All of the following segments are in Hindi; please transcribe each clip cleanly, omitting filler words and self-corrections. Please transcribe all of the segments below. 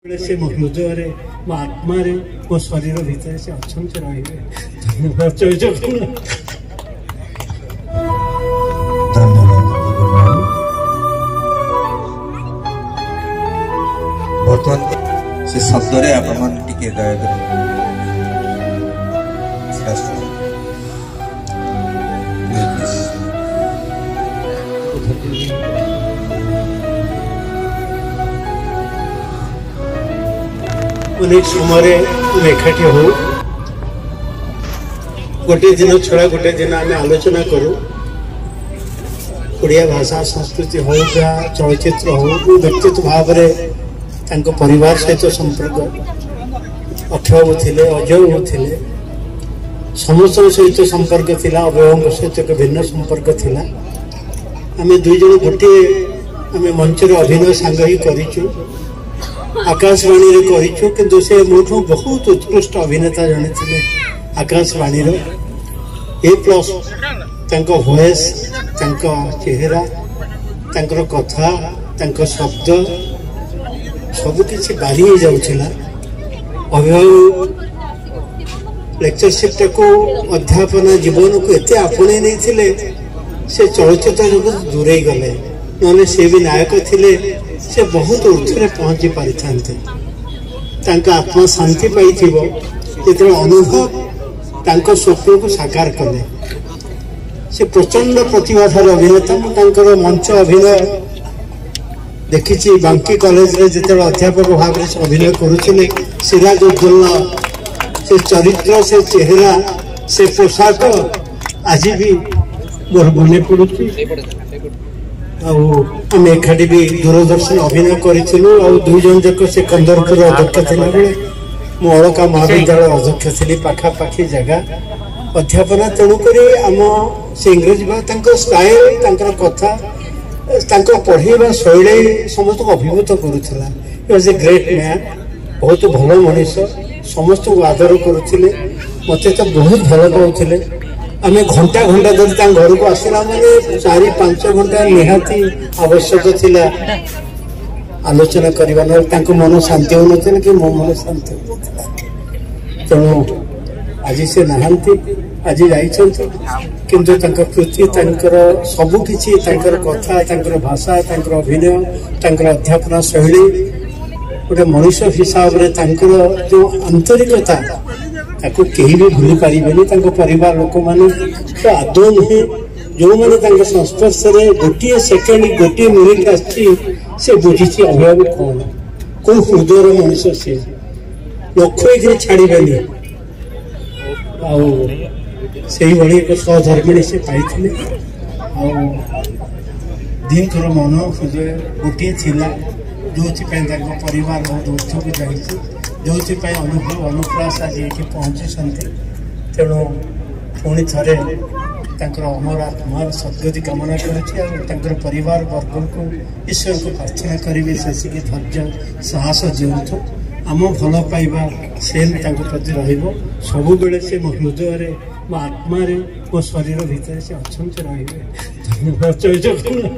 से मो हृदय मो आत्मा मो शरीर भितर से अच्छा रही धन्यवाद जय जगन्नाथ। बर्तमान से शब्द आपण टिके दया अनेक समय एकाठी हो गोटे दिन छड़ा गोटे दिन आम आलोचना करूँ ओडिया भाषा संस्कृति हो या चलचित्र हो व्यक्तित्व भाव में परिवार सहित संपर्क अक्षय थे अजय थे समस्त सहित संपर्क थिला अवयव सहित एक भिन्न संपर्क थिला आम दुई जन गोटे आम मंचर अभिनय सांग ही करूँ आकाशवाणी रे करिछु किंतु से मोठो बहुत उत्कृष्ट अभिनेता जने थिले आकाशवाणी रो A+ तांको वॉइस तांको चेहरा तांकर कथा तांको शब्द सब किछि बारी हो जाउछला अभिभाव लेक्चरशिप को अध्यापन जीवन को एते आपणे नै थिले से चलचित्र जगत दूरे गले नने से भी नायक थिले से बहुत ऊर्ध्वे पहुंची पारि थांते आत्मा शांति पाई जो अनुभव स्वप्न को साकार कले से प्रचंड प्रतिभाधार अभिनेता मंच अभिनय देखी बांकी कॉलेज रे जिते अध्यापक भाव में अभिनय करुले सिराज उद्दोलन से चरित्र से चेहरा से पोशाक आज भी मोर मने पड़ुची आम एकाठी भी दूरदर्शन अभिनय करूँ दुई जन जाक से कंदरपुर अध्यक्ष थी बेले मु अलका महाविद्यालय अध्यक्ष थी पाखापाखि जगह अध्यापना तेणुक आम से इंग्रेजी भाषा स्टाइल कथा पढ़ेवा शैली समस्त को अभिभूत करुला ए ग्रेट मैन बहुत भल मनीष समस्त को आदर करुले मत तो बहुत भल पाते आम घंटा घंटा धरी घर को आसला माने 4-5 घंटा निहाती आवश्यक थिला आलोचना करवा मन शांति हो ना कि मो मन शांति हो तेणु आज से नहांती आज किंतु कृति सबकि कथा भाषा अभिनय अध्यापना शैली गोटे मनुष्य हिसाब से जो आंतरिकता ताको कहीं भी भूली पारे परिवार लोक मैंने तो आदौ नुहे जो मैंने संस्पर्श में गोटे सेकेंड गोटे मिनिट आसे बुझी अभाव कौन कौ हृदय मनुष्य सी लक्ष्य छाड़े आई एक सहधर्मिणी से पाई दीकर मन हृदय गोटे थिला जो परिवार बहुत ऊर्ध्व को जाइए जो अनुभव अनुप्रास आज ये पहुँची तेणु पुणी थे अमर आत्मार सद्गति कामना कर परिवार वर्ग को ईश्वर को प्रार्थना करेंगे से धैर्य साहस दिंतु आम भल पाइबा सेम प्रति रबु बेले से मो हृदय मो आत्मा मो शरीर भितर से अच्छा रे धन्यवाद जय जगन्नाथ।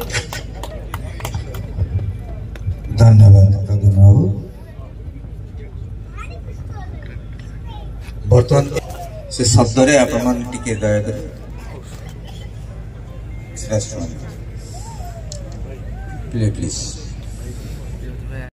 धन्यवाद बर्तमान से शब्द आपण टिके दया प्लीज